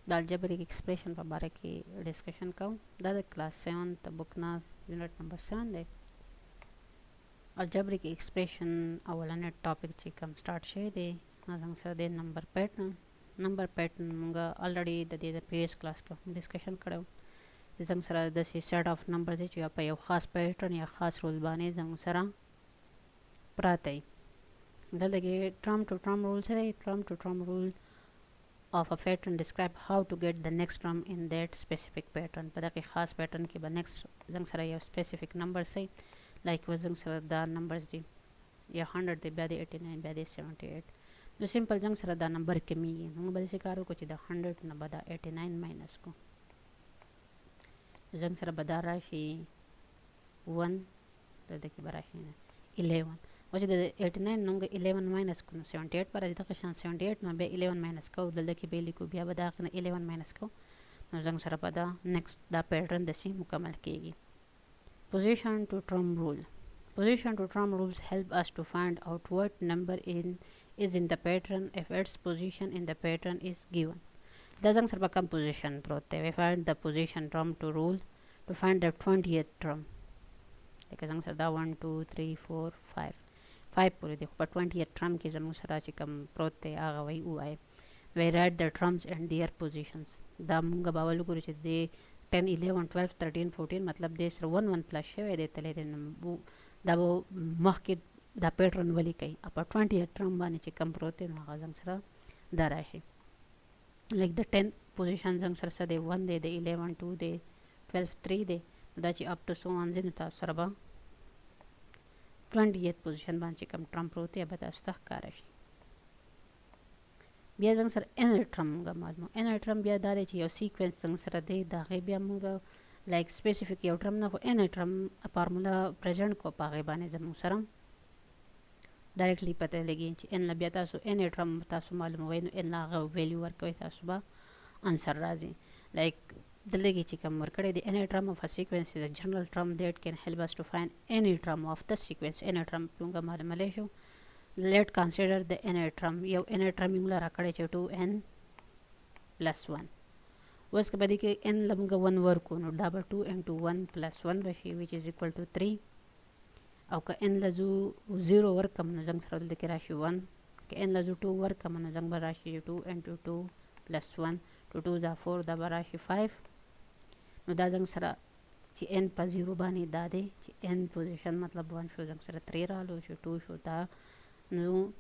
د الجبریک ایکسپریشن په باره کې ډسکشن کوم. دا د کلاس 7 ته بوک نه یونټ نمبر 7 دی. الجبریک ایکسپریشن اولنې ټاپک چې کوم سٹارټ شوی دی زموږ سره د نمبر پیټرن موږ الریډي د دې د پریویس کلاس کې ډسکشن کړو. زموږ سره د سیټ اف نمبر دی چې په یو خاص پیټرن یا خاص رول باندې زموږ سره پراته وي. دلته کې ټرم ټو ټرم رول سره ټرم ټو ټرم رول of a pattern describe how to get the next term in that specific pattern. په دغه خاص پیټرن کې به next زنګ سره یو specific number سي لایک زنګ سره دا نمبرز دي یا 100 دی بیا دی 89 بیا دی 78. نو سمپل زنګ سره دا نمبر کمیږي. موږ به څه کار وکړو چې دا 100 نه به دا 89 ماینس کو. زنګ سره به دا راشي 1 دغه به راشي 11. او چې د 89 نومګه 11 ماینس کو نو 78 پر دغه شان 78 نه به 11 ماینس کو دلته کې به لیکو بیا به دا 11 ماینس کو نو زنګ سره په دا نیکسٹ دا پیټرن د سی مکمل کیږي. Position to term rule. Position to term rules help us to find out what number is in the pattern if its position in the pattern is given. دا زنګ سره په کوم پوزیشن پروت دی. We find the position term to rule to find the 20th term. لکه زنګ سره دا 1 2 3 4 5 5 پورې دی. خو په 20th term کې زموږ سره چې کوم پروت دی هغه وایي وایي. We write the terms and their positions. دا موږ به اول وګورو چې د 10 11 12 13 14 مطلب د سره 1 1 پلس شوی دی تللی دی. دا به مخکې دا پیټرن ولیکئ. په 20th term باندې چې کوم پروت دی نو هغه زموږ سره دا راشي. لایک د 10 پوزیشن زموږ سره څه دی 1 دی د 11 2 دی 12 3 دی. دا چې اپ ټو سو آن ځي نو تاسو سره به 20th پوزیشن باندې کوم ټرم پروت دی به تاسو ته ښکاره شي. بیا زموږ سره انر ټرم موږ معلومو. انر ټرم بیا دا دی چې یو سیکوینس زموږ سره دی د هغې بیا موږ لایک سپیسیفیک یو ټرم نه خو انر ټرم فارموله پرزنټ کو په هغې باندې زموږ سره ډایرکټلی پته لګي چې ان بیا تاسو انر ټرم تاسو معلوموئ نو ان هغه ویلیو ورکوئ تاسو به انسر راځي. لایک دلته کې چې کوم ورکړی دی انر ټرم اف ا سیکوینس از ا جنرل ټرم دیٹ کین هیلپ اس ټو فایند any term of the sequence. inner term موږ معلومولی شو. let consider the inner term. یو inner term موږ راکړی چې 2n plus 1. اوس که په دې کې n له موږ 1 ورکو نو دا به 2 into 1 plus 1 بشي which is equal to 3. او که n له زو 0 ورکم نو زنګ سره دلته کې راشي 1. که n له زو 2 ورکم نو زنګ به راشي 2 into 2 plus 1. 2 2 دا 4 دا به راشي 5. نو دا زنګ سره چې n په 0 باندې دا دی چې n پوزیشن مطلب 1 شو زنګ سره 3 رالو شو 2 شو دا نو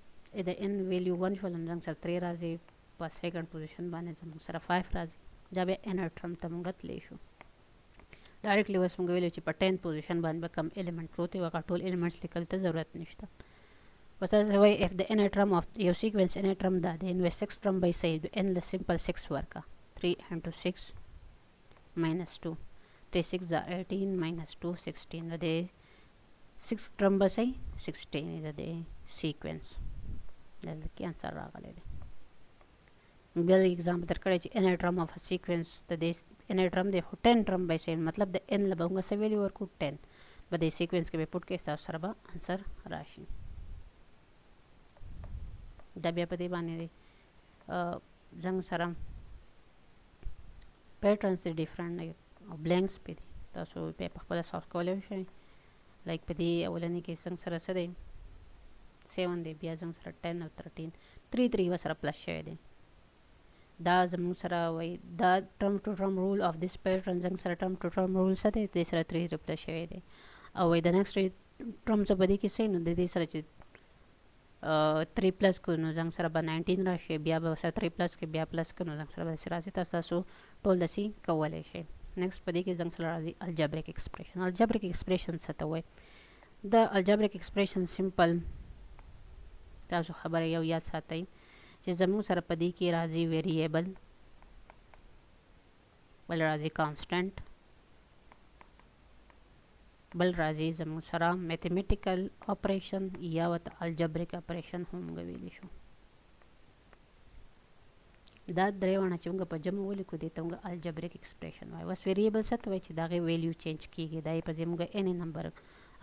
د n ویلیو 1 شو زنګ سره 3 راځي په سیکنډ پوزیشن باندې زموږ سره 5 راځي. دا بیا انر ټرم ته موږ تللی شو. ډایرکټلی اوس موږ ویلو چې په 10 پوزیشن باندې به کوم ایلیمنټ پروت وي هغه ټول ایلیمنټس لیکلو ته ضرورت نشته. بس داسې وایي if the inner term of یو سیکوینس inner term دا دی نو 6 ټرم به یې صحیح n له سمپل 6 ورکه 3 into 6 minus 2 3 6 دا 18 minus 2 16 نو دی 6 ټرم به صحیح 16 دا دی سیکوینس دلته کې انسر راغلی دی. بیا اگزامپل درکړی چې انر ټرم اف ا سیکوینس د دې انر ټرم دی خو 10 ټرم به صحیح مطلب د n له به موږ څه ویلیو ورکو 10 به دې سیکوینس کې به پوټ کې ستاسو سره به انسر راشي. دا بیا په دې باندې دی زنګ سره پیټرنس دی ډیفرنٹ او بلینکس پې دي تاسو بیا په خپله سالو کولی شئ. لایک په دې اولنۍ کې زنګ سره څه دی 7 دی بیا زنګ سره 10 او 13 3 3 سره پلس شوی دی. دا زموږ سره وایي دا ټرم ټو ټرم رول اف دیس پیټرن زنګ سره ټرم ټو ټرم رول څه دی دې سره 3 پلس شوی دی. او وایي د نیکسټ ټرم څه په دې کې صحیح نو د دې سره چې 3 پلس کو نو زنګ سره به 19 راشي بیا به سره 3 پلس کې بیا پلس کو نو زنګ سره به داسې راځي. تاسو ټول داسې کولی شئ. نیکسټ په دې کې زنګ سره راځي الجبریک ایکسپریشن. الجبریک ایکسپریشن څه ته وایي؟ د الجبریک ایکسپریشن سمپل تاسو خبره یو یاد ساتئ چې زموږ سره په دې کې راځي ویریبل بل راځي کانسټنټ بل راځي زموږ سره میتھمیټیکل اپریشن یا ورته الجبریک اپریشن هم موږ ویلی شو. دا درې واړه چې موږ په جمع ولیکو دې ته موږ الجبریک ایکسپریشن وایي. اوس ویریبل څه ته وایي چې د هغې ویلیو چینج کېږي دا یې په ځای موږ any نمبر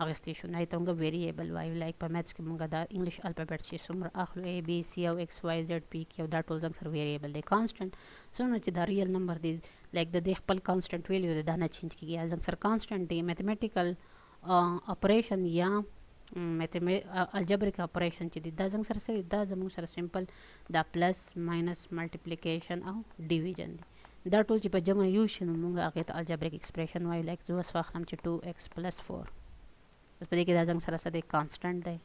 اغستې شو. نه ته موږ ویریبل وایو. لایک په میتھس کې موږ دا انګلیش الفابet چې څومره اخلو A B C او X Y Z P Q دا ټول زموږ سره ویریبل دی. کانسټنټ څومره چې دا ریل نمبر دی لایک د دې خپل کانسټنټ ویلیو دی دا نه چینج کیږي. زموږ سره کانسټنټ دی. میتھمیټیکل اپریشن یا الجبریک اپریشن چې دی دا زموږ سره سره دا زموږ سره سمپل دا پلس ماینس ملټیپلیکیشن او ډیویژن دی. دا ټول چې په جمع یو شي نو موږ هغې ته الجبریک ایکسپریشن وایو. لایک زه اوس واخلم چې 2x + 4 په دې کې دا زموږ سره څه دی کانسټنټ دی.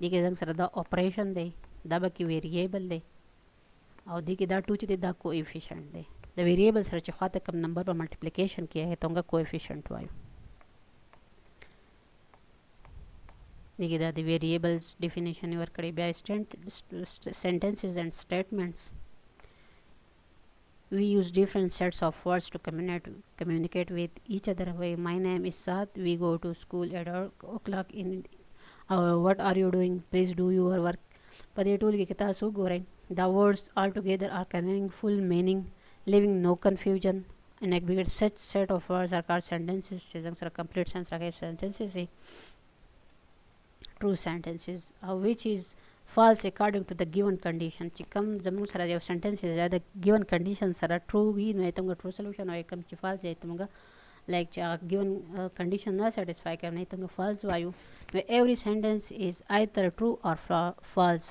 دې کې زموږ سره دا اپریشن دی دا به کې ویریبل دی او دې کې دا 2 چې دی دا کوایفیشنټ دی. د ویریبل سره چې خواته کوم نمبر په ملټیپلیکیشن کې هغې ته موږ کوایفیشنټ وایو. دې کې دا د ویریبلز ډیفینیشن یې ورکړی. بیا sentences and statements. We use different sets of words to communicate with each other. My name is Saad. We go to school at 8 o'clock in what are you doing? Please do your work. په دې ټول کې تاسو ګورئ the words all together are conveying full meaning, leaving no confusion. In aggregate such set of words are called sentences. چې څنګه سره complete sense راغی sentences دی. True sentences which is false according to the given condition. چې کوم زموږ سره یو سنټنس یا د given condition سره true وي نو ته موږ true solution او کوم چې false دی ته موږ like چې given condition نه satisfy کوي نه ته موږ false وایو. Every sentence is either true or false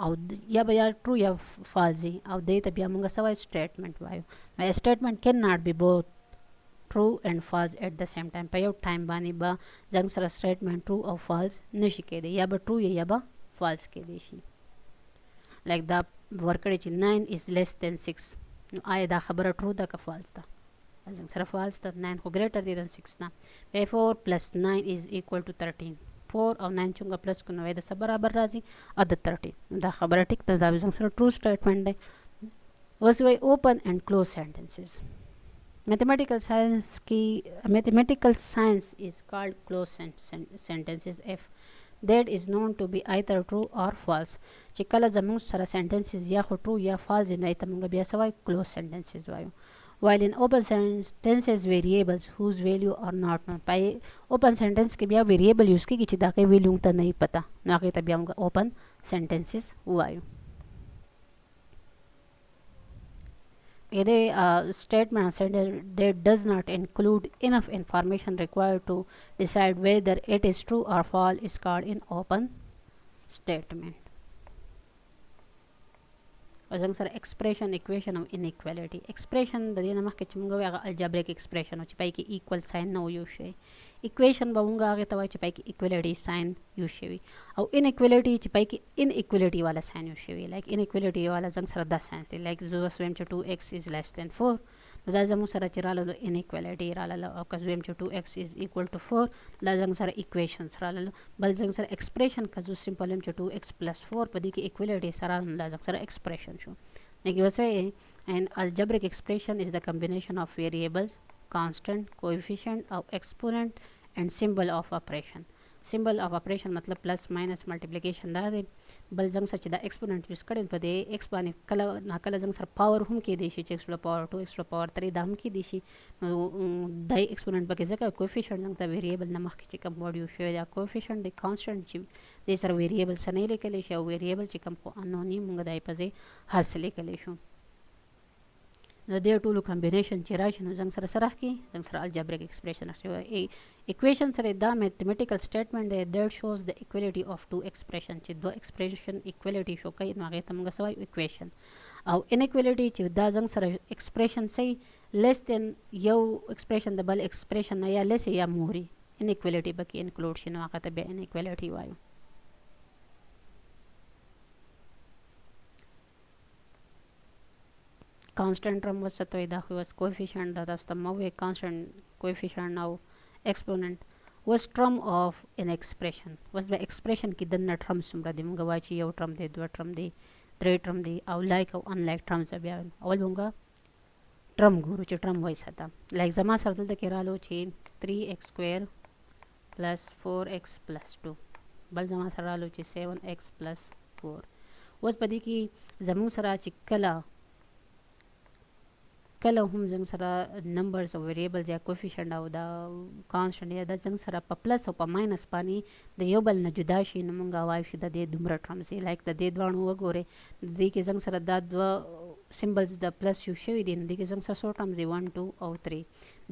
او یا به یا true یا false دی او دې ته بیا موږ څه وایو statement وایو. A statement cannot be both true and false at the same time. په یو ټایم باندې به زنګ سره statement true او false نشي کېدی. یا به true یا به false کېدی شي. لایک دا ورکړی چې 9 is less than 6 نو آیا دا خبره true ده که false ده؟ زنګ سره false ده. 9 خو greater دی than 6 نه. 4 + 9 is equal to 13. 4 او 9 څنګه پلس کړو نو د څه برابر راځي د 13. دا خبره ټیک ده. دا زنګ سره true statement دی. اوس وایي open and close sentences. Mathematical science is called closed sentences if that is known to be either true or false. چې کله زموږ سره sentences یا خو true یا false نو ته موږ بیا څه وایو closed sentences وایو. While in open sentences variables whose value are not known. په open sentence کې بیا variable use کېږي چې دا کې value ته نه پتا نو هغې ته بیا موږ open sentences وایو. A statement that does not include enough information required to decide whether it is true or false is called an open statement. زنګ سره expression, equation او inequality. expression د دې نه مخکې چې موږ وایو هغه algebraic expression چې پای کې equal sign نه یو شی. equation به موږ هغې ته وایو چې پای کې equality sign یو شوي او inequality چې پای کې inequality والا sign یو شوي. like inequality والا زنګ سره دا sign دی. like زه اوس وایم چې 2x is less than 4 نو دا زموږ سره چې راغله inequality راغله او که زه وایم چې 2x is equal to 4 دا زموږ سره equations راغله. بل زموږ سره expression که زه simple وایم چې 2x + 4 په دې کې equality سره دا زموږ سره expression شو. like you say an algebraic expression is the combination of variables, constant, coefficient او exponent and symbol of operation. symbol of operation مطلب plus minus multiplication دا دی. بل زنګ سره چې دا exponent یوز کړی په دې x باندې کله ناکله زنګ سره پاور هم کېدی شي چې x to the power 2 x to the power 3 دا هم کېدی شي نو دا exponent پکې ځکه coefficient زنګ ته variable نه مخکې چې کوم word یوز شوی دا coefficient دی. constant چې دې سره variable سره نه لیکلی شي او variable چې کوم خو unknown یې موږ دای په ځای هر څه لیکلی شو. نو دې ټولو کمبینیشن چې راشي نو زنګ سره سره کې زنګ سره الجبریک ایکسپریشن راځي. equation سره دا mathematical statement دی that shows the equality of two expression چې دوه expression equality شو کوي نو هغې ته موږ څه وایو equation. او inequality چې دا زنګ سره expression صحیح less than یو expression د بل expression نه یا less یا موري inequality پکې include شي نو هغه ته بیا inequality وایو. constant term was satoi da was coefficient da das the move constant coefficient now exponent was term of an expression was the expression ki danna term sumra di munga wachi yau term de dua term de tre term de au like au unlike terms abya awal munga term guru che term wai sata like zama sar dalta kiralo che 3x square plus 4x plus 2 bal zama saralo che 7x plus 4 was padi ki zamu sara che kala کله هم زنګ سره نمبرز او ویریبلز یا کوفیشنټ او دا کانسټنټ یا د زنګ سره په پلس او په ماینس باندې د یو بل نه جدا شي نو مونږ وایو چې د دې دومره ټرمز دي لایک د دې دواړو وګورئ د دې کې زنګ سره دا دوه سیمبلز د پلس یو شوي دي نو دې کې زنګ سره څو ټرمز دي 1 2 او 3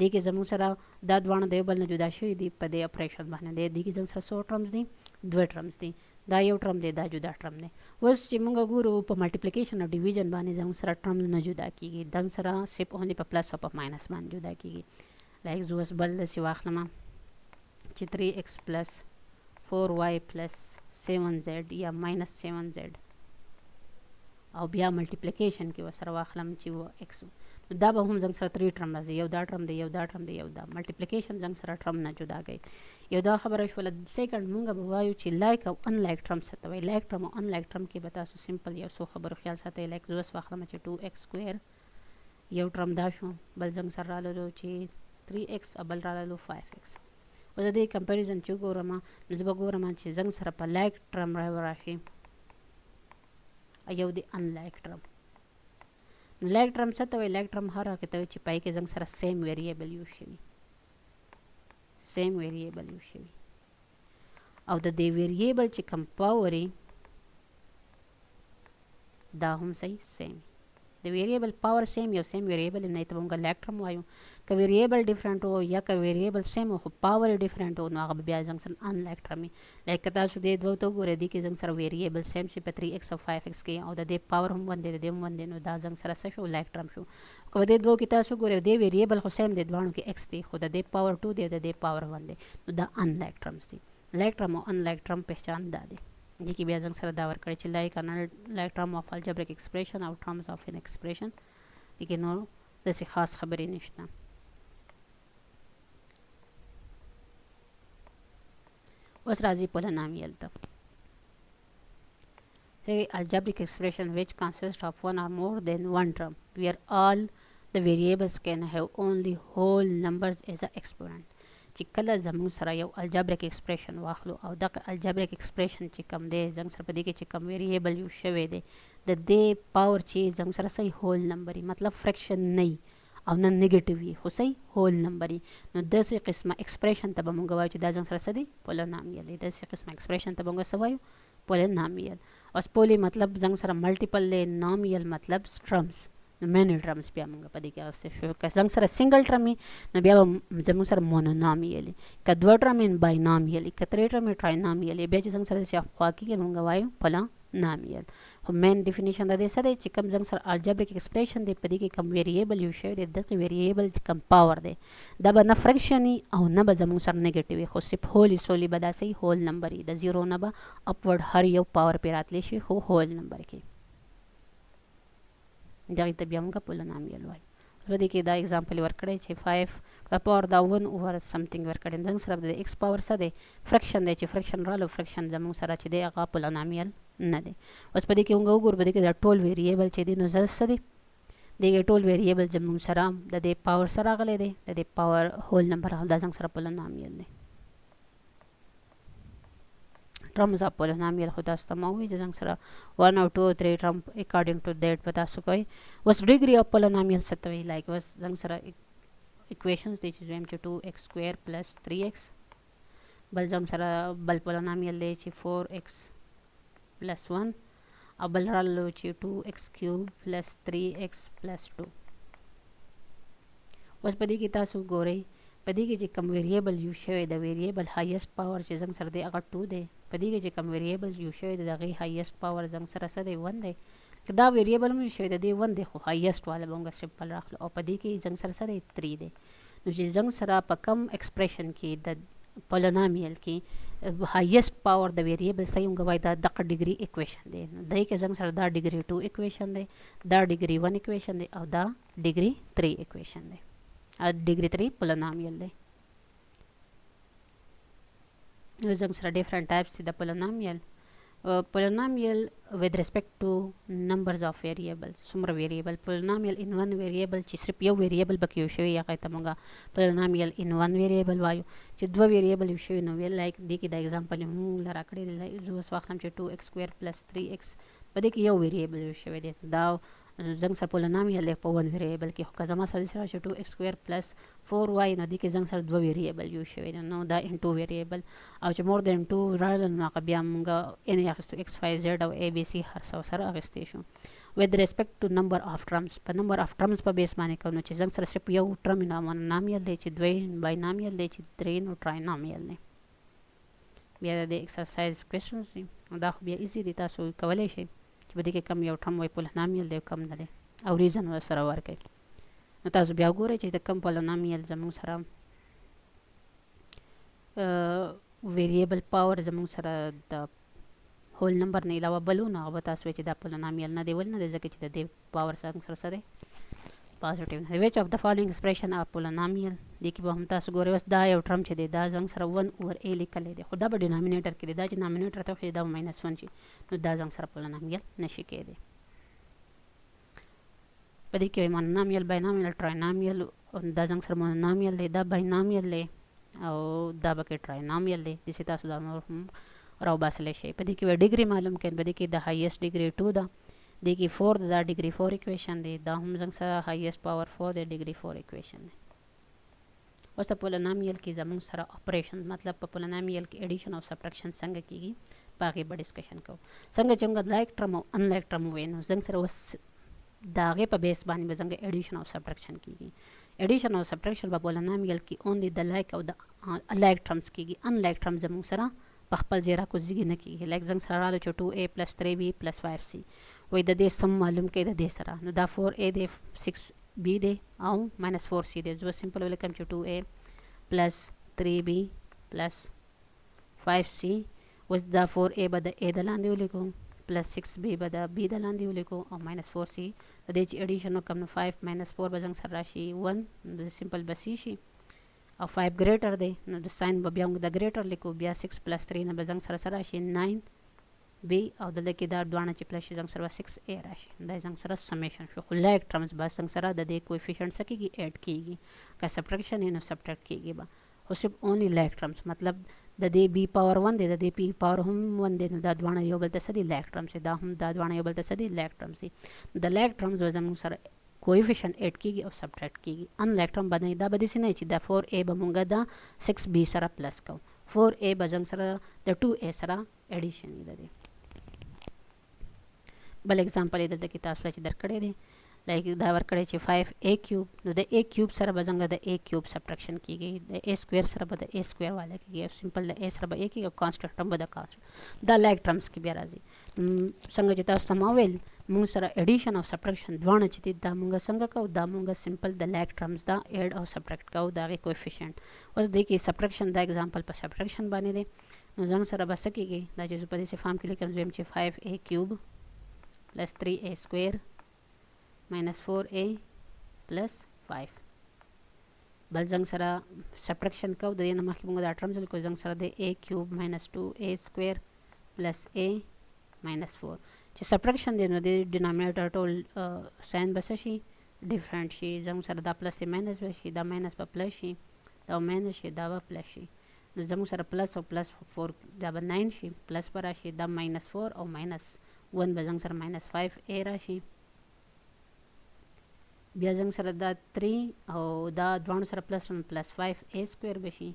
دې کې زموږ سره دا دواړه د یو بل نه جدا شوي دي په دې اپریشن باندې دې کې زنګ سره څو ټرمز دي دوه ټرمز دي دا یو ټرم دی دا جدا ټرم دی اوس چې موږ ګورو په ملټیپلیکیشن او ډیویژن باندې زموږ سره ټرم نه جدا کیږي دنګ سره صرف اونلی په پلس او په ماینس باندې جدا کیږي لایک زه اوس بل داسې واخلم چې 3x پلس 4y پلس 7z یا ماینس 7z او بیا ملټیپلیکیشن کې ورسره واخلم چې x دا به هم زنګ سره 3 ټرم راځي یو دا ټرم دی یو دا ټرم دی یو دا ملټیپلیکیشن زنګ سره ټرم نه جدا کوي یو دا خبره شوله سیکنډ مونږ به وایو چې لایک او ان لایک ټرم څه ته وایي لایک ټرم او ان لایک ټرم کې به تاسو سمپل یو څو خبرو خیال ساتئ لایک زه اوس واخلم چې 2x سکویر یو ټرم دا شو بل زنګ سره راللو چې 3x او بل راللو 5x اوس د دې کمپیریزن چې وګورم نو زه به ګورم چې زنګ سره په لایک ټرم راشي یو د ان لایک ټرم لایک ټرم څه ته وایي لایک ټرم هر هغه ته وایي چې پای کې زنګ سره سیم ویریبل یوز شوي سیم ویریبل یوز شوي او د دې ویریبل چې کوم پاور دا هم صحیح سیم د ویریبل پاور سیم یو سیم ویریبل نه ته موږ لایک ټرم وایو که ویریبل ډیفرنٹ او یا که ویریبل سیم او پاور ډیفرنٹ او نو هغه بیا زنګ سره ان لایک ټرم لایک تاسو دې دوه تو ګورئ دي کې زنګ سره ویریبل سیم چې په 3x او 5x کې او د دې پاور هم باندې د دې هم باندې نو دا زنګ سره څه شو لایک ټرم شو کو دې دوه کې تاسو ګورئ دې ویریبل خو سیم دې دوانو کې x دی خو د دې پاور 2 دی د دې پاور 1 دی نو دا ان لایک ټرمز دي لایک ټرم او ان لایک ټرم پہچان دا دی دې کې بیا زنګ سره دا ورکړي چې لایک ان لایک ټرم اف الجبریک ایکسپریشن او ټرمز اف ان ایکسپریشن دې کې نو داسې خاص خبرې نشته اوس راځي پولینومیل ته say algebraic expression which consists of one or more than one term where all the variables can have only whole numbers as an exponent چې کله زموږ سره یو الجبریک ایکسپریشن واخلو او دغه الجبریک ایکسپریشن چې کم دی زموږ سره په دې کې چې کم ویریبل یوز شوی دی د دې پاور چې زموږ سره صحیح هول نمبر مطلب فرکشن نه او نه نیگیټیو وي خو صحیح هول نمبر نو داسې قسمه ایکسپریشن ته به موږ وایو چې دا زموږ سره څه دی پولینومیل دی داسې قسمه ایکسپریشن ته به موږ څه وایو پولینومیل اوس پولی مطلب زنګ سره ملټیپل دی نومیل مطلب ټرمز نو مینی ټرمز بیا موږ په دې کې اخیستی شو که زنګ سره سنګل ټرم نو بیا به زموږ سره مونونومیل که دوه ټرم باینومیل که درې ټرم ټراینومیل بیا چې زنګ سره داسې خوا کېږي موږ وایو پولینومیل خو مین ډیفینیشن د دې څه دی چې کوم زنګ سره الجبریک ایکسپریشن دی په دې کې کوم ویریبل یوز شوی دی دغه ویریبل چې کوم پاور دی دا به نه فرکشن او نه به زموږ سره نیګیټیو وي خو صرف هولي سولي به دا صحیح هول نمبر وي د زیرو نه به اپورډ هر یو پاور پرې راتلی شي خو هول نمبر کې دغې ته بیا موږ پولینومیل وایو په دې کې دا اگزامپل ورکړی چې 5 پاور دا 1 اوور سمثینګ ورکړی زموږ سره د ایکس پاور څه دی فرکشن دی چې فرکشن رالو فرکشن زموږ سره چې دی هغه پولینومیل نه دی اوس په دې کې موږ وګورو په دې کې دا ټول ویریبل چې دی نو څه دی دغه ټول ویریبل زموږ سره د دې پاور سره راغلی دی د دې پاور هول نمبر دا زموږ سره پولینومیل دی terms of polynomial خو تاسو ته ما ووایي چې زموږ سره 1 او 2 او 3 ټرم اکارډینګ ټو دیټ به تاسو کوئ اوس ډیګري اف پولینومیل څه ته وایي لایک اوس زموږ سره equations دی چې دویم چې 2x سکویر پلس 3x بل زموږ سره بل پولینومیل دی چې 4x پلس 1 او بل رالو چې 2x کیوب پلس 3x پلس 2 اوس په دې کې تاسو ګورئ په دې کې چې کوم ویریبل یوز شوی د ویریبل هایست پاور چې زموږ سره دی هغه 2 دی په دې کې چې کوم ویریبل یوز شوی دی د هغې هایست پاور زموږ سره څه دی 1 دی که دا ویریبل هم یوز شوی د دې 1 دی خو هایست والا به موږ سمپل راخلو او په دې کې زموږ سره څه دی 3 دی نو چې زموږ سره په کم ایکسپریشن کې د پولینومیل کې هایست پاور د ویریبل صحیح موږ وایو دا دغه ډیګري ایکویشن دی نو دې کې زموږ سره دا ډیګري 2 ایکویشن دی دا ډیګري 1 ایکویشن دی او دا ډیګري 3 ایکویشن دی ډیګري 3 پولینومیل دی زموږ سره ډیفرنٹ ټایپس دي د پولینومیل polynomial with respect to numbers of variable څومره ویریبل polynomial in one variable چې صرف یو ویریبل پکې یو شوی هغه ته موږ polynomial in one variable وایو چې دوه ویریبل یو شوی نو ویل لایک دې کې د اگزامپل موږ راکړی دی زه اوس واخلم چې 2x سکویر پلس 3x په دې کې یو ویریبل یو شوی دی دا زنګ سره پولینامیل دی په 1 ویریبل کې، خو که زما سره داسې راشي 2x² پلس 4y نو دې کې زنګ سره 2 ویریبل یوز شوی دی، نو دا ان 2 ویریبل. او چې مور دین 2 راغله نو هغه بیا موږ ان یې اخیستو x y z او a b c هر څه سره اخیستی شو. with respect to number of terms په number of terms په بیس باندې کوو، نو چې زنګ سره صرف یو ټرم نو مونونامیل دی، چې 2 باینامیل دی، چې 3 نو ټراینامیل دی. بیا د ایکسرسایز کوېسچنز دي، نو دا خو بیا ایزي دي، تاسو کولی شئ چې په دې کې کم یو ټرم وایي پولینامیل دی او کم نه دی، او ریزن ورسره ورکړئ. نو تاسو بیا وګورئ چې د کم پولینامیل زموږ سره ویریبل پاور زموږ سره د هول نمبر نه علاوه بلو، نو هغه به تاسو وایئ چې دا پولینامیل نه دی، ولې نه دی؟ ځکه چې د دې پاور سره څه دی؟ پازیټیو نه دی. ویچ اف د فالوینګ ایکسپریشن آر پولینامیل، دې کې به هم تاسو ګورئ اوس دا یو ټرم چې دی دا زنګ سره 1/a لیکلی دی، خو دا به ډینامینیټر کې دی، دا چې نامینیټر ته وخېږي دا به -1 شي، نو دا زنګ سره پولینامیل نشي کېدی. په دې کې مونونامیل، باینامیل، ټراینامیل، دا زنګ سره مونونامیل دی، دا باینامیل دی، او دا به کې ټراینامیل دی. داسې تاسو دا نور هم راوباسلی شئ. په دې کې به ډیګري معلوم کړئ، په دې کې د هایست ډیګري 2 ده، دې کې 4 دا ډیګري 4 اکویشن دی، دا هم زنګ سره هایست پاور 4 دی، ډیګري 4 اکویشن دی. اوس په پولینامیل کې زموږ سره اپریشن، مطلب په پولینامیل کې ایډیشن او سبټرکشن څنګه کیږي په هغې به ډسکشن کوو. څنګه چې موږ لایک ټرم او ان لایک ټرم ووایو، نو زنګ سره اوس د هغې په بیس باندې به څنګه ایډیشن او سبټرکشن کیږي. ایډیشن او سبټرکشن په پولینامیل کې اونلی د لایک او د لایک ټرمز کیږي، ان لایک ټرم زموږ سره په خپل ځای راکوزېږي نه کیږي. لایک زنګ سره راغله چې 2a + 3b + 5c، وایي د دې سم معلوم کړئ د دې سره، نو دا 4a دی، 6b دی او -4c دی. زه سمپل ولیکم چې 2a + 3b + 5c. اوس دا 4a به د a د لاندې ولیکو، پلس 6b به د b د لاندې ولیکو، او -4c د دې چې ایډیشن وکړم نو 5 - 4 به زنګ سره راشي 1، نو سمپل به c شي، او 5 ګریټر دی نو د ساین به بیا موږ د ګریټر لیکو، بیا 6 + 3 نه به زنګ سره راشي 9b، او دلته کې دا دواړه چې پلس شي زنګ سره 6a راشي، دا زنګ سره سمیشن شو. خو لایک ټرمز به زنګ سره د دې کوفیشنټ څه کېږي؟ ایډ کېږي. که سبټرکشن یې نو سبټرکټ کېږي به، خو صرف اونلی لایک ټرمز، مطلب د دې b پاور 1 دی، د دې p پاور هم 1 دی، نو دا دواړه یو بل ته څه دي؟ لایک ټرمز دي. دا هم دا دواړه یو بل ته څه دي؟ لایک ټرمز دي. د لایک ټرمز به زموږ سره کوفیشنټ ایډ کېږي او سبټرکټ کېږي. ان لایک ټرم به نه، دا به داسې نه چې دا 4a به مونږ د 6b سره پلس کوو، 4a به زنګ سره د 2a سره ایډیشن یې ده دی. بل اگزامپل یې دلته کې تاسو چې درکړی دی، لایک دا ورکړی چې 5a³ نو د a³ سره به څنګه د a³ سبټرکشن کېږي، د a² سره به د a² والا کېږي، او سمپل د a سره به a کېږي، او کانسټنټ ټرم به د کانسټنټ. دا لایک ټرمز کې بیا راځي. څنګه چې تاسو ته ما وویل موږ سره ایډیشن او سبټرکشن دواړه چې دي دا موږ څنګه کوو؟ دا موږ سمپل د لایک ټرمز دا ایډ او سبټرکټ کوو د هغې کوفیشنټ. اوس دې کې سبټرکشن دا اگزامپل په سبټرکشن باندې دی، نو زنګ سره به څه کېږي؟ دا چې زه په داسې فارم کې لیکم، زه وایم چې 5a³ + 3a² -4a + 5. بل زنګ سره سبټرکشن کوو، د دې نه مخکې موږ دا ټرمز لیکو، زنګ سره د a³ - 2a² + a -4. چې سبټرکشن دی نو د ډینامینیټر ټول ساین به څه شي؟ ډیفرنٹ شي. زموږ سره دا پلس دی ماینس به شي، دا ماینس به پلس شي، دا ماینس شي، دا به پلس شي. نو زموږ سره پلس او پلس 4 دا به 9 شي، پلس به راشي، دا -4 او -1 به زموږ سره -5a راشي. بیا زموږ سره دا 3 او دا دواړو سره پلس 5a² به شي،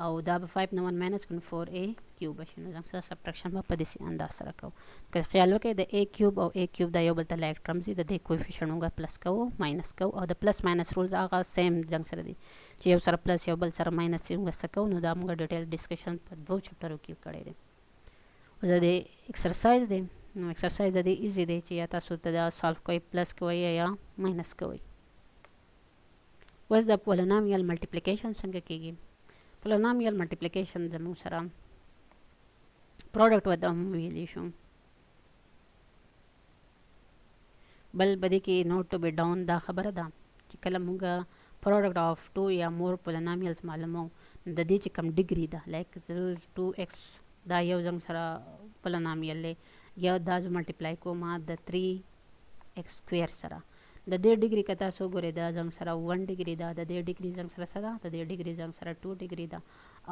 او دا به 5 نه 1 ماینس کړو 4a³ به شي. نو زموږ سره سبټرکشن به په داسې انداز سره کوو. که خیال وکړئ د a³ او a³ دا یو بل ته لایک ټرمز دي، د دې کوفیشنټ موږ پلس کوو ماینس کوو، او د پلس ماینس رولز هغه سیم زنګ سره دي چې یو سره پلس یو بل سره ماینس موږ څه کوو. نو دا موږ ډیټیل ډسکشن په 2 چپټرو کې کړی دی. اوس د ایکسرسایز دی، نو ایکسرسایز د دې ایزي دی چې یا تاسو ته دا سالو کوئ، پلس کوئ یا ماینس کوئ. اوس د پولینامیل ملټیپلیکیشن څنګه کېږي؟ پولینامیل ملټیپلیکیشن زموږ سره پروډکټ ورته هم ویلی شو. بل بدې کې نوٹ ټو بی ډاون دا خبره ده چې کله موږ پروډکټ آف 2 یا مور پولینامیلز معلومو، د دې چې کم ډیګري ده، لایک 2x دا یو زنګ سره پولینامیل دی، یا دا زه ملټیپلای کوم د 3x² سره، د دې ډیګري که تاسو وګورئ دا زنګ سره 1 ډیګري ده، د دې ډیګري زنګ سره څه ده، د دې ډیګري زنګ سره 2 ډیګري ده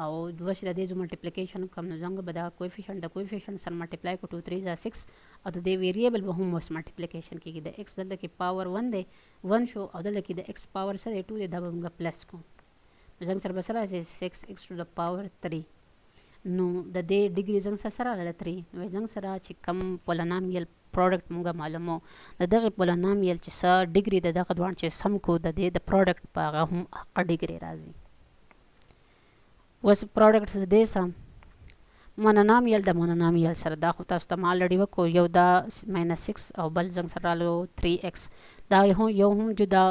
او دوه چې د دې زه ملټیپلیکیشن وکړم نو زنګ به دا کویفیشنټ د کویفیشنټ سره ملټیپلای کړو 2 3 ځه 6 او د دې ویریبل به هم اوس ملټیپلیکیشن کېږي. د ایکس دلته کې پاور 1 دی 1 شو او دلته کې د ایکس پاور څه دی 2 دی، دا به موږ پلس کړو. زنګ سره به څه راځي 6x to the power 3. نو د دې ډیګري زنګ سره راغله 3 نو زنګ سره چې کم پولینومیل پروډکټ موږ معلومو د دغه پولینومیل چې څه ډیګري د دغه دوه چې سم کو د دې د پروډکټ په هغه هم حق ډیګري راځي. وس پروډکټ د دې سم مونونامیل د مونونامیل سره دا خو تاسو ته آلریډي وکړو، یو دا -6 او بل زنګ سره رالو 3x دا یو هم جدا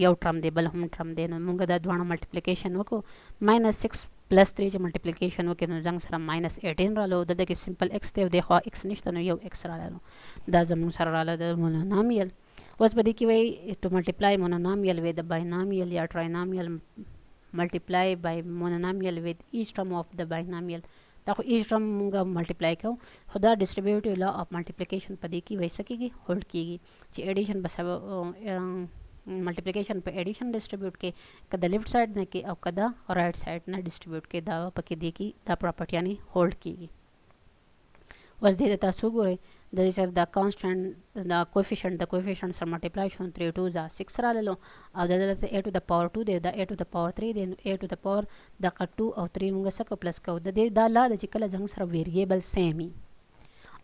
یو ټرم دی بل هم ټرم دی، نو موږ دا دواړه ملټیپلیکیشن وکړو -6 + 3 چې ملټیپلیکیشن وکړو نو زنګ سره -18 رالو، دلته کې سمپل x دی او د خوا x نشته نو یو x رالو، دا زموږ سره رااله د مونونامیل. اوس په دې کې وایي ټو ملټیپلای مونونامیل وذ باینامیل یا ټراینامیل multiply by monomial with each term of the binomial. دا خو each term موږ ملټیپلای کوو خو دا ډسټریبیوټیو لا اف ملټیپلیکیشن په دې کې ویسه کېږي هولډ کېږي چې ایډیشن به ملټیپلیکیشن په ایډیشن ډسټریبیوټ کې که د لیفټ سایډ نه کې او که د رایټ سایډ نه ډسټریبیوټ کې دا پکې دی کې دا پراپرټي یعنی هولډ کېږي. اوس دې ته تاسو ګورئ د دې سره دا کانسټنټ دا کویفیشنټ د کویفیشنټ سره ملټیپلای شو 3 2 ځه 6 رالو او د دلته a to the power 2 دی دا a to the power 3 دی a to the power د 2 او 3 موږ سره پلس کوو د دې دا لا د چې کله څنګه سره ویریبل سیمي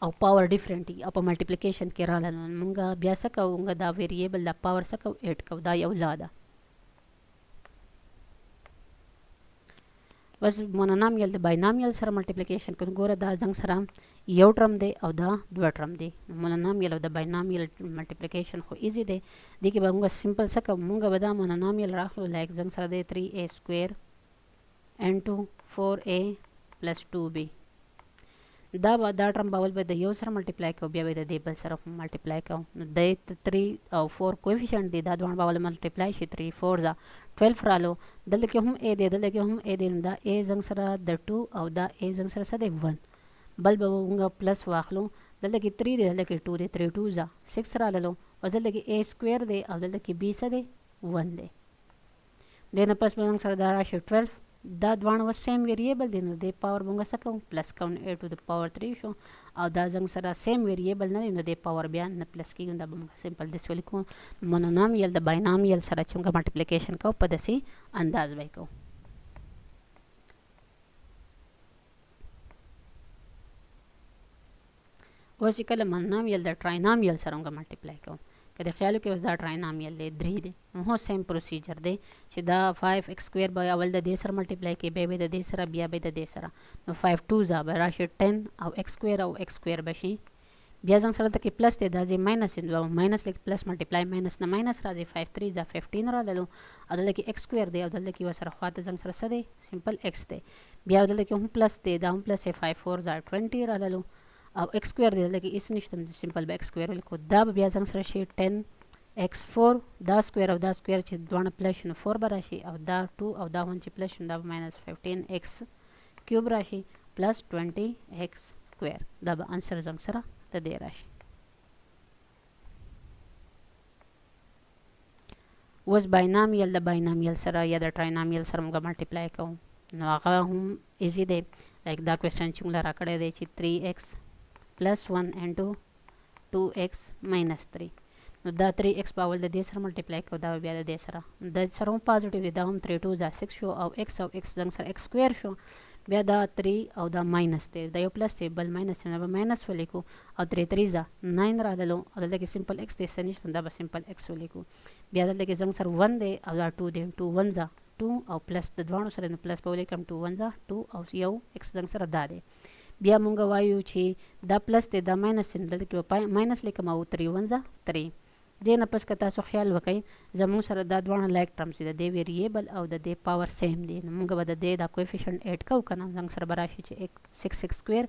او پاور ډیفرنٹ او په ملټیپلیکیشن کې رالو موږ بیا څه کوو موږ دا ویریبل د پاور څه کوو 8 کوو دا یو لا ده. بس مونونامیل د باینامیل سره ملټیپلیکیشن کوو ګوره دا څنګه سره یو ټرم دی او دا دوه ټرم دی، مونونامیل او د باینامیل ملټیپلیکیشن خو ایزی دی. دې کې به موږ سمپل څه کوو موږ به دا مونونامیل راخلو لایک څنګه سره دی 3a سکویر انټو 4a پلس 2b دا به دا ټرم باول به د یو سره ملټیپلای کوو بیا به د دې بل سره ملټیپلای کوو نو د 3 او 4 کویفیشنټ دی دا دوه باول ملټیپلای شي 3 4 ځه 12 رالو دلته کې هم a دی دلته کې هم a دی دا a څنګه سره د 2 او دا a څنګه سره څه دی 1 بل به موږ پلس واخلو دلته کې 3 دی دلته کې 2 دی 3 2 ځه 6 رالو او دلته کې a سکویر دی او دلته کې b څه دی 1 دی دنه پس به موږ سره دا راشي 12 دا دوانه و سیم ویریبل دی نو د پاور موږ څه کوو پلس کوو a to the power 3 شو او دا څنګه سره سیم ویریبل نه دی نو د پاور بیا نه پلس کیږي دا به موږ سمپل دس ولیکو مونونامیل د باینامیل سره چې موږ ملټیپلیکیشن کوو په داسې انداز به کوو. اوس چې کله مونونامیل د ټراینامیل سره موږ ملټیپلای کوو که د خیال کې اوس دا ټراینامیل دی 3 دی هو سیم پروسیجر دی چې دا 5x سکویر به اول د دې سره ملټیپلای کې بیا به د دې سره بیا به د دې سره نو 5 2 ځه به راشي 10 او x سکویر او x سکویر بشي بیا څنګه سره ته کې پلس دی دا ځای ماینس دی ماینس لیک پلس ملټیپلای ماینس نه ماینس راځي 5 3 ځه 15 رالو او دلته کې x سکویر دی او دلته کې وسره خواته څنګه سره څه دی سمپل x دی بیا دلته کې هم پلس دی دا هم پلس 5 4 ځه 20 رالو او x سکویر دی دلته کې اس نشته سمپل به x سکویر ولیکو دا بیا څنګه سره شي 10 x4 دا سکویر او دا سکویر چې دوه پلس نو 4 به راشي او دا 2 او دا 1 چې پلس دا ماینس 15x کیوب راشي پلس 20x سکویر دا به انسر څنګه سره ته دی راشي. اوس باینامیل د باینامیل سره یا د ټراینامیل سره موږ ملټیپلای کوو نو هغه هم ایزی دی لایک دا کوېسچن چې موږ راکړی دی چې 3x plus 1 into 2x minus 3 نو دا 3x په اول د دې سره ملټیپلای کوو دا بیا د دې سره د سره هم پازیټیو دی دا هم 3 2 ځه 6 شو او x او x څنګه سره x سکویر شو بیا دا 3 او دا ماینس دی دا یو پلس دی بل ماینس دی به ماینس ولیکو او 3 3 ځه 9 راغلو او دلته کې سمپل x دی سنشت دا به سمپل x ولیکو بیا دلته کې څنګه سره 1 دی او دا 2 دی 2 1 ځه 2 او پلس د دوانو سره نو پلس په ولیکم 2 1 ځه 2 او یو x څنګه سره دا دی بیا مونږ وایو چې دا پلس دی دا ماینس دی دلته کې ماینس لیکم او 3 1 ځه 3 دې نه پس که تاسو خیال وکئ زموږ سره دا دوانه لایک ټرمز دي د دې ویریبل او د دې پاور سیم دی نو موږ به د دې دا کویفیشنټ ایډ کوو که نه زموږ سره به راشي چې 6x سکویر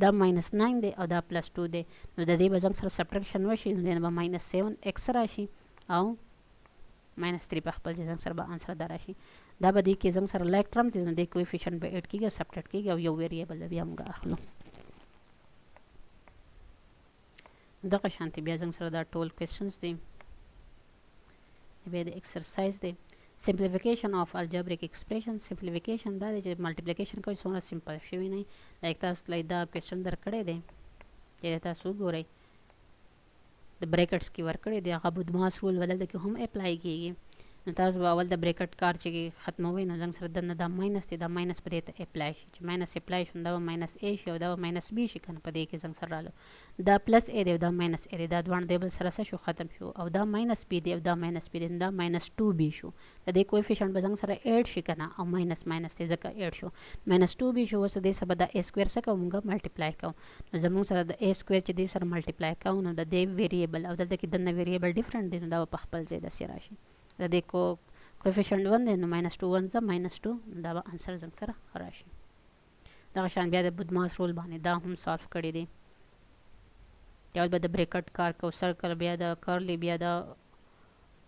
دا ماینس 9 دی او دا پلس 2 دی نو د دې به زموږ سره سبټرکشن وشي نو دې نه به ماینس 7x راشي او ماینس 3 په خپل ځای زموږ سره به انسر دا راشي دا به دې کې زموږ سره لایک ټرمز دی نو دې کویفیشنټ به ایډ کېږي او سبټریکټ کېږي او یو ویریبل بیا موږ اخلو دغه شانتي بیا زموږ سره دا ټول کوېسچنز دي به د ایکسرسایز دی simplification of algebraic expression simplification دا دی چې ملټیپلیکیشن کوي څومره سمپل شوی نه لایک تاسو لای دا کوېسچن درکړی دی چې تاسو وګورئ د بریکټس کې ورکړی دی هغه بدماس رول بدل کې هم اپلای کیږي نو تاسو به اول د بریکټ کار چې ختموي نو څنګه سره دنه دا ماینس دی دا ماینس پرې ته اپلای شي چې ماینس اپلای شون دا ماینس ا شي او دا ماینس بی شي کنه په دې کې څنګه سره رالو دا پلس ا دی او دا ماینس ا دی دا دوه دی بل سره شو ختم شو او دا ماینس بی دی او دا ماینس بی دی دا ماینس 2 بی شو د دې کوفیشنت به څنګه سره 8 شي کنه او ماینس ماینس دی ځکه 8 شو ماینس 2 بی شو وس دې سبا دا ا سکوير سره کومګه ملټیپلای کوم نو زموږ سره د ا سکوير چې دې سره ملټیپلای کوو نو د دې ویریبل او دلته کې دنه ویریبل ډیفرنٹ دی نو دا په خپل ځای د سراشي د دې کوفیشنت 1 دی نو ماینس 2 1 ماینس 2 دا به انسر څنګه سره راشي دا شان بیا د بدماس رول باندې دا هم سولف کړی دی یا به د بریکټ کار کو سرکل بیا د کرلی بیا د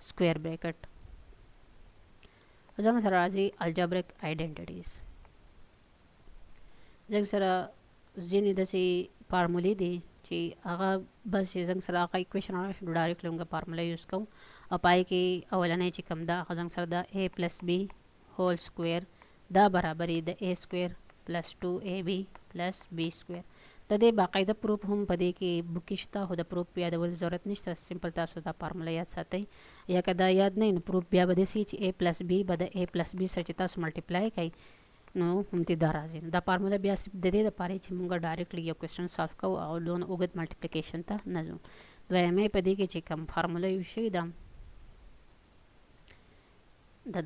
سکوير بریکټ څنګه سره راځي الجبریک آیډنټیټیز څنګه سره ځینې داسې فارمولې دي چې هغه بس څنګه سره هغه ایکویشن راشي نو ډایرکټ لږه فارموله یوز کوم او پای کې اولنې چې کوم دا څنګه سره د a + b هول سکوير دا برابرې د a سکوير + 2ab + b سکوير د دې باقاعده پروف هم پدې کې بوکشته هو د پروف یادول ضرورت نشته سمپل تاسو دا فارموله یاد ساتئ یا کدا یاد نه نو پروف بیا بده سي چې a + b به د a + b سره چې تاسو ملټیپلای کړئ نو هم دې دا راځي دا فارموله بیا د دې لپاره چې موږ ډایرکټلی یو کوېسچن سولف کوو او لون اوږد ملټیپلیکیشن ته نه ځو دویمه پدې کې چې کوم فارموله یو شي دا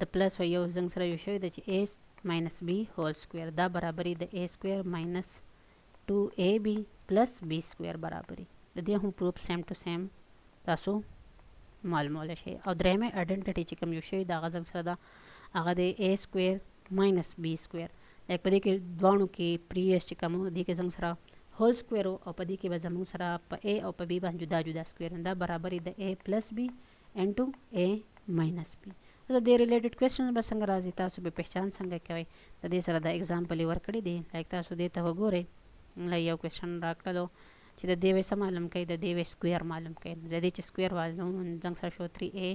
د پلس او یو څنګه سره یو شي د چې a - b هول سکوير دا برابرې د a سکوير - 2ab + b سکوير برابرې د دې هم پروف سیم ټو سیم تاسو معلومول شي او درېمه آیډنټیټی چې کوم یو شي دا غږ سره دا هغه د a سکوير - b سکوير لکه په دې کې دوانو کې پریویس چې کوم دي کې څنګه سره هول سکوير او په دې کې به زموږ سره په a او په b باندې جدا جدا سکوير دا برابرې د a + b * a - b د دې ریلیټډ کوېسچن به څنګه راځي تاسو به پہچان څنګه کوي د دې سره د اگزامپل ورکړی دی لایک تاسو دې ته وګورئ یو کوېسچن راکړلو چې د دې وسه معلوم کړئ د دې وس سکوير معلوم کړئ د دې چې سکوير والو څنګه سره شو 3a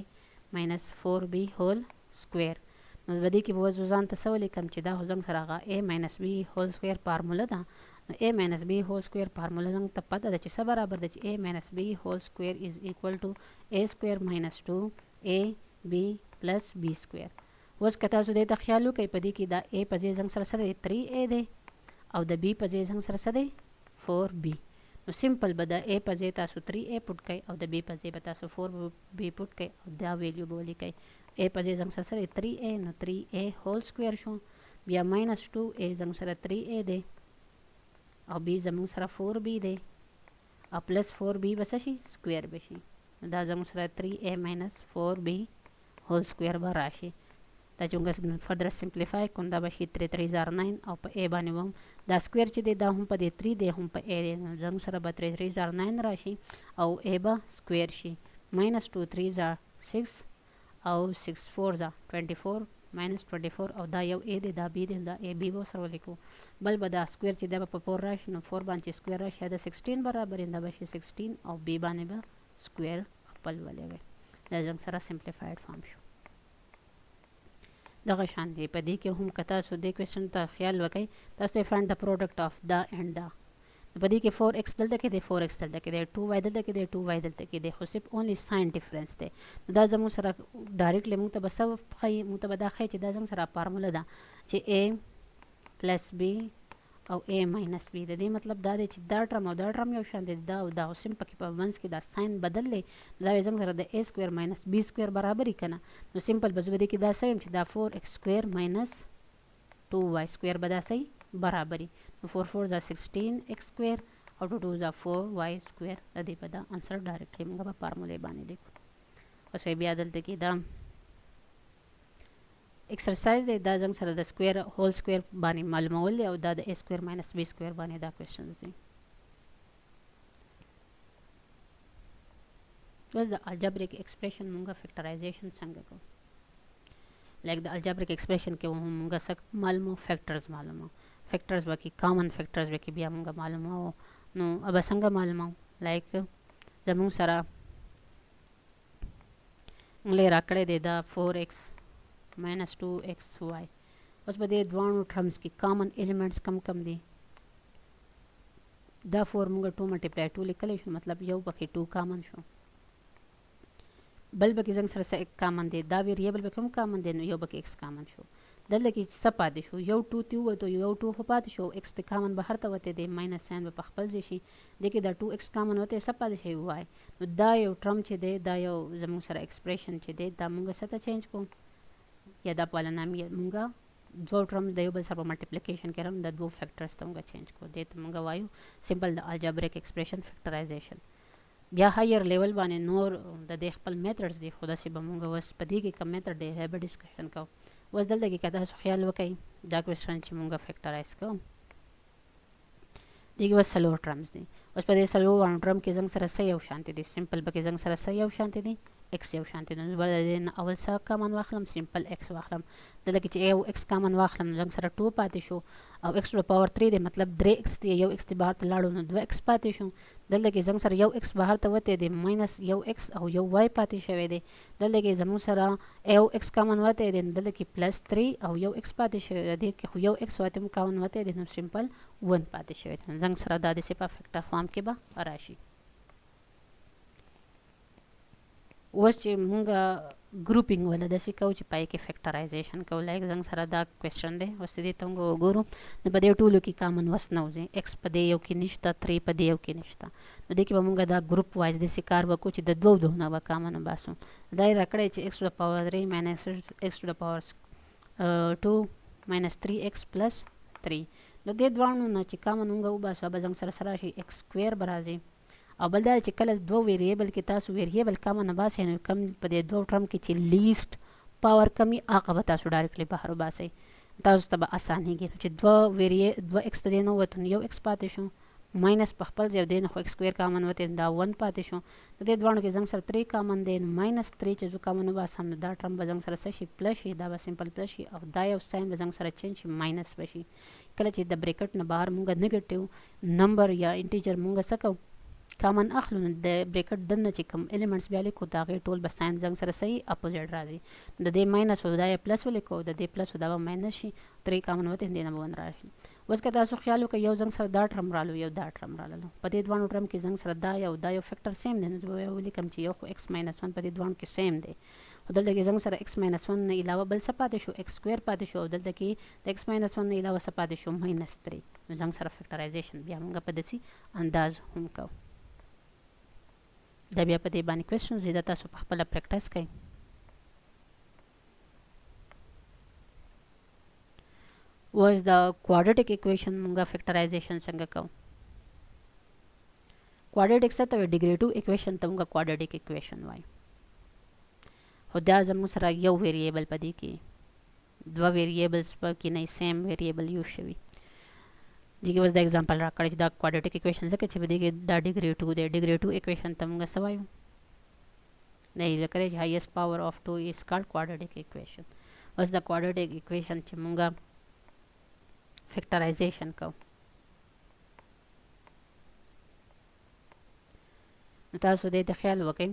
- 4b هول سکوير نو د دې کې به ځان ته سوال کوم چې دا څنګه سره هغه a - b هول سکوير فارموله ده نو a - b هول سکوير فارموله څنګه ته پته ده چې څه برابر ده چې a - b هول سکوير = a سکوير - 2ab + b سکوير اوس که تاسو دې ته خیال وکړئ په دې کې دا a په ځای څنګه سره 3a دی او د b په ځای څنګه سره دی 4b نو سمپل به د a په ځای تاسو 3a پټ کړئ او د b په ځای به تاسو 4b پټ کړئ او دا ویلیو به ولیکئ a په ځای څنګه سره 3a نو 3a هول سکوير شو بیا -2a څنګه سره 3a دی او b زموږ سره 4b دی او پلس 4b بس شي سکوير بشي دا زموږ سره 3a - 4b هول سکوير به راشي دا څنګه فردر سمپلیفای کوم دا به شي 3 3 زار 9 او په a باندې هم دا سکوير چې دی دا هم په دې 3 دی هم په a دی زموږ سره به 3 3 زار 9 راشي او a به سکوير شي -2 3 زار 6 او 6 4 زار 24 -24 او دا یو a دی دا b دی دا a b و سره ولیکو بل به دا سکوير چې دا په 4 راشي نو 4 باندې سکوير راشي دا 16 برابر دا به شي 16 او b باندې به سکوير خپل ولګي دا څنګه سره سمپلیفاید فارم شو دغه شان دی په دې کې هم کتا سو د کوېسچن ته خیال وکړئ تاسو فایند د پروډکټ اف دا اینڈ دا په دې کې 4x دلته کې دی 4x دلته کې دی 2y دلته کې دی 2y دلته کې دی خو صرف اونلی ساين ډیفرنس دی دا زموږ سره ډایرکټلی موږ ته بس خی موږ ته دا خی چې دا زموږ سره فارموله ده چې a + b او a - b د دې مطلب دا دی چې دا ټرم او دا ټرم یو شان دي دا او دا سیم پکې په منځ کې دا ساين بدل لې دا څنګه سره د a سکوير - b سکوير برابرې کنه نو سمپل بس ودی کې دا سیم چې دا 4x سکوير - 2y سکوير به دا صحیح برابرې نو 4 4 = 16x سکوير او 2 2 = 4y سکوير د دې په دا انسر ډایرکټلی موږ په فارموله باندې لیکو اوس بیا دلته کې دا एक्सरसाइज دا څنګه سره د سکوير هول سکوير باندې معلومول او دا د a سکوير - b سکوير باندې دا کوېسچنز دي اوس د الجبریک ایکسپریشن موږ فیکټرایزیشن څنګه کوو لایک د الجبریک ایکسپریشن کې موږ څه معلومو فیکټرز معلومو فیکټرز باقي کامن فیکټرز باقي بیا موږ معلومو نو अब څنګه معلومو لایک زموږ سره لې راکړی دی دا 4x minus 2xy. اوس په دې دوانو ټرمز کې کامن ایلیمنټس کم کم دي. دا 4 موږ 2 ملټیپلای 2 لیکلی شو، مطلب یو پکې 2 کامن شو. بل پکې زنګ سره څه کامن دی، دا ویریبل پکې هم کامن دی، نو یو پکې x کامن شو. دلته کې څه پاتې شو، یو 2 تی ووتو، یو 2 خو پاتې شو، x ته کامن بهر ته وتی دی، ماینس ساین به په خپل ځای شي. دې کې دا 2x کامن وتی، څه پاتې شي y. نو دا یو ټرم چې دی، دا یو زموږ سره ایکسپریشن چې دی، دا موږ څه ته چینج کوو، یا دا پالینومیل موږ دو ټرم د یو بل سره په ملټیپلیکیشن کې هم د دوه فیکټرز ته موږ چینج کوو. دې ته موږ وایو سمپل د الجبریک ایکسپریشن فیکټرایزیشن. بیا هایر لیول باندې نور د دې خپل میتھډز دي، خو داسې به موږ اوس په دې کې کوم میتھډ دی هغه به ډسکشن کوو. اوس دلته کې که تاسو خیال وکړئ دا کوېسچن چې موږ فیکټرایز کوو، دې کې اوس څلور ټرمز دي. اوس په دې څلورو ټرم کې زنګ سره څه یو شانتي دي، سمپل پکې زنګ سره څه یو شانتي دي، x یو شانتي دي. نو بل د دې نه اول څه کامن واخلم، سمپل x واخلم. دلته کې چې یو x کامن واخلم، زنګ سره 2 پاتې شو، او x ټو پاور 3 دی، مطلب 3x دی، یو x دی بهر ته لاړو، نو 2x پاتې شو. دلته کې زنګ سره یو x بهر ته وتی دی، ماینس یو x او یو y پاتې شوی دی. دلته کې زموږ سره یو x کامن وتی دی، دلته کې پلس 3 او یو x پاتې شوی دی، کې خو یو x وتی کامن وتی دی، نو سمپل 1 پاتې شوی دی. زنګ سره دا د په فیکټر فارم کې به راشي. اوس چې موږ ګروپینګ ولا داسې کوو چې پای کې فیکټرایزیشن کوو، لایک زنګ سره دا کوېسچن دی، اوس دې ته موږ وګورو. نو په دې ټولو کې کامن وس نه وځي، x په دې یو کې نشته، 3 په دې یو کې نشته. نو دې کې به موږ دا ګروپ وایز داسې کار وکړو چې د دوه نه به کامن وباسو. دا یې راکړی چې x ټو د پاور 3 ماینس x ټو د پاور 2 ماینس 3x پلس 3. نو دې دواړو نه چې کامن موږ وباسو، به زنګ سره راشي x سکویر به راځي. او بل دا چې کله دوه ویریبل کې تاسو ویریبل کامن باسئ، نو کم په دې دوه ټرم کې چې لیست پاور کمی هغه به تاسو ډایرکټلی بهر وباسئ، تاسو ته به اسانېږي. چې دوه x ته دې نه ووتو، نو یو x پاتې شو، ماینس په خپل ځای دی، نو خو x سکویر کامن وتی، دا 1 پاتې شو. د دې دواړو کې زنګ سره 3 کامن دی، نو ماینس 3 چې زه کامن وباسم، نو دا ټرم به زنګ سره څه شي، پلس شي، دا به سمپل پلس شي، او دا یو ساین به زنګ سره چینج شي، ماینس به شي. کله چې د بریکټ نه بهر مونږ نیګیټیو نمبر یا انټیجر مونږ څه کوو، کامن اخلو، نو د بریکټ دننه چې کوم ایلیمنټس بیا لیکو، د هغې ټول به ساین زنګ سره صحیح اپوزیټ راځي. د دې ماینس او دا یې پلس ولیکو، د دې پلس او دا به ماینس شي، 3 کامن وتی، دې نه به 1 راشي. اوس که تاسو خیال وکړئ یو زنګ سره دا ټرم رالو، یو دا ټرم رالو، په دې دوانو ټرم کې زنګ سره دا یو فیکټر سیم دی، نو زه به ولیکم چې یو خو x ماینس 1 په دې دوانو کې سیم دی. خو دلته کې زنګ سره x ماینس 1 نه علاوه بل څه پاتې شو، x سکویر پاتې شو، او دلته کې د x ماینس 1 نه علاوه څه پاتې شو، ماینس 3. نو زنګ سره فیکټرایزیشن بیا موږ په داسې انداز هم کوو. دا بیا په دې باندې کوېسچنز دي، دا تاسو په خپله پریکټس کوئ. اوس د کوادریټک اکویشن موږ فیکټرایزیشن څنګه کوو. کوادریټک څه ته وایي، ډیګریټیو اکویشن ته موږ کوادریټک اکویشن وایو. خو دا زموږ سره یو ویریبل په دې کې دوه ویریبلز په کې نه سیم ویریبل یوز شوي. دې کې اوس دا اگزامپل راکړی چې دا کوادریټک اکویشن ځکه چې په دې کې دا ډیګریټیو دی، ډیګریټیو اکویشن ته موږ څه وایو، دا یې لیکلی چې هایست پاور آف 2 از کالډ کوادریټک اکویشن. اوس دا کوادریټک اکویشن چې موږ فیکټرایزیشن کوو، نو تاسو دې ته خیال وکړئ.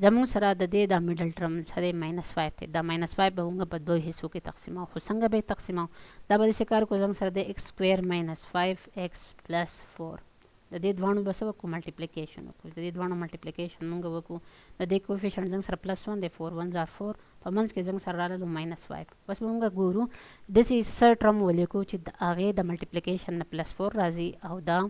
زموږ سره د دې دا میډل ټرم څه دی، ماینس 5 دی. دا ماینس 5 به موږ په دوه حصو کې تقسیموو. خو څنګه به یې تقسیموو، دا به داسې کار کوو، زموږ سره د x سکویر ماینس 5x پلس 4، د دې دواړو به څه وکړو، ملټیپلیکیشن وکړو. د دې دواړو ملټیپلیکیشن موږ وکړو، د دې کوفیشنټ زموږ سره پلس 1 دی، 4 1 = 4، په منځ کې زموږ سره راغلو ماینس 5. بس به موږ ګورو داسې څه ټرم ولیکو چې د هغې د ملټیپلیکیشن نه پلس 4 راځي، او دا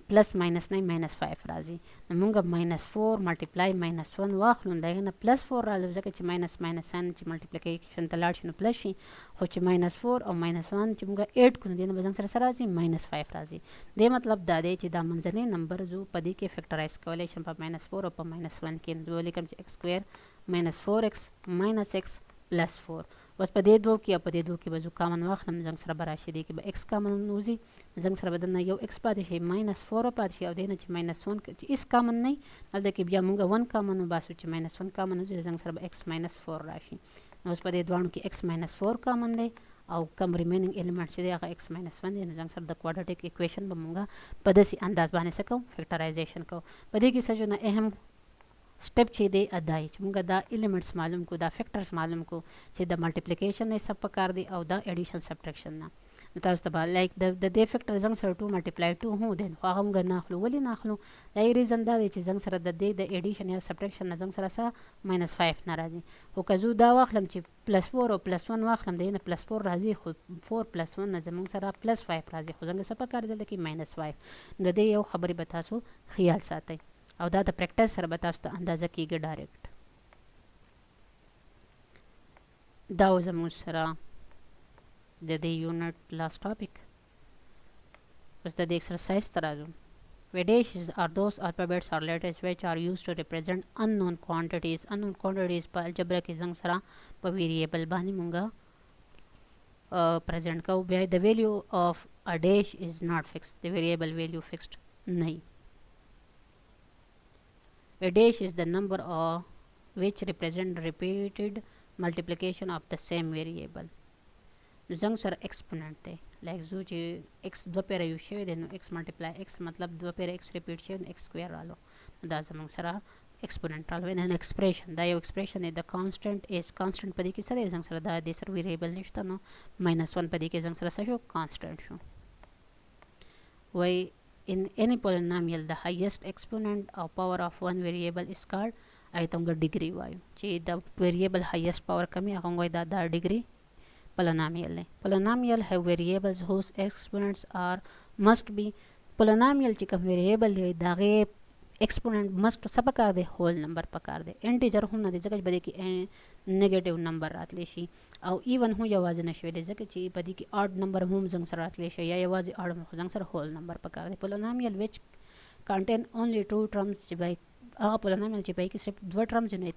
پلس ماینس 9 ماینس 5 راځي. نو موږ ماینس 4 ملټیپلای ماینس 1 واخلو، د هغې نه پلس 4 راغلو، ځکه چې ماینس ماینس ساین چې ملټیپلیکیشن ته لاړ شي نو پلس شي. خو چې ماینس 4 او ماینس 1 چې موږ ایډ کړو، دې نه به زموږ سره څه راځي، ماینس 5 راځي. دې مطلب دا دی چې دا منځنی نمبر زو په دې کې فیکټرایز کولی شم په ماینس 4 او په ماینس 1 کې. نو ولیکم چې x سکویر ماینس 4x ماینس x پلس 4. اوس په دې دوه کې او په دې دوه کې به زه کامن واخلم، زنګ سره به راشي، دې کې به x کامن وځي، زنګ سره به دلته یو x پاتې شي، ماینس 4 پاتې شي، او دې نه چې ماینس 1 چې هېڅ کامن نه وي، هلته کې بیا موږ 1 کامن وباسو، چې ماینس 1 کامن وځي، زنګ سره به x ماینس 4 راشي. نو اوس په دې دواړو کې x ماینس 4 کامن دی، او کم ریمیننګ ایلیمنټ چې دی هغه x ماینس 1 دی. نو زنګ سره د کوادریټک اکویشن به موږ په داسې انداز باندې څه کوو، فیکټرایزیشن کوو. په دې کې څه شو نه اهم स्टेप چې دی ادای چې موږ دا الیمنټس معلوم کو دا فیکټرز معلوم کو چې د ملټیپلیکیشن نه سب پکار دی او دا اډیشن سبټریکشن نه نو تاسو ته لایک د دې فیکټر زنګ سره 2 ملټیپلای 2 هو دین خو هغه موږ نه اخلو ولې نه اخلو دا ریزن دا دی چې زنګ سره د دې د اډیشن یا سبټریکشن نه زنګ سره سره -5 ناراضي او که زه دا واخلم چې +4 او +1 واخلم دی نه +4 راځي خو 4 +1 نه زموږ سره +5 راځي خو زنګ سره پکار دی کې -5 نو د یو خبرې به تاسو خیال ساتئ او دا د پریکټیس سره به تاسو ته اندازه کیږي ډایرکټ دا زموږ سره د دې یونټ لاست ټاپک بس د دې ایکسرسایز ته راځو Vadations are those alphabets or letters which are used to represent unknown quantities. Unknown quantities په الجبرا کې څنګه سره په ویریبل باندې مونږه present کوو بیا the value of a dash is not fixed. The variable value fixed نه A dash is the number which represent repeated multiplication of the same variable. زنګ سره exponent دی لایک زو چې x دو پیره یو شوی دی نو x ملټیپلای x مطلب دو پیره x ریپیټ شوی نو x سکویر رالو دا زموږ سره exponent رالو ان expression دا یو expression دی د constant is constant په دې کې سره زنګ سره دا د سر variable نشته نو -1 په دې کې زنګ سره شو constant شو وای in any polynomial the highest exponent or power of one variable is called ایتمګه ډیګری وایو چې د variable highest power کمی هغه وای دا ډیګری polynomial polynomial have variables whose exponents are must be polynomial چې کوم variable دی داغه exponent must څه پکار دی whole number پکار دی integer هم نه دی ځکه بده کې negative number راتلی شي او even هم یوازې نشوي دی ځکه چې بده کې odd number هم څنګه سره راتلی شي یا یوازې odd هم سره whole number پکار دی polynomial which contain only two terms چې by هغه polynomial چې by کې صرف دوه terms نه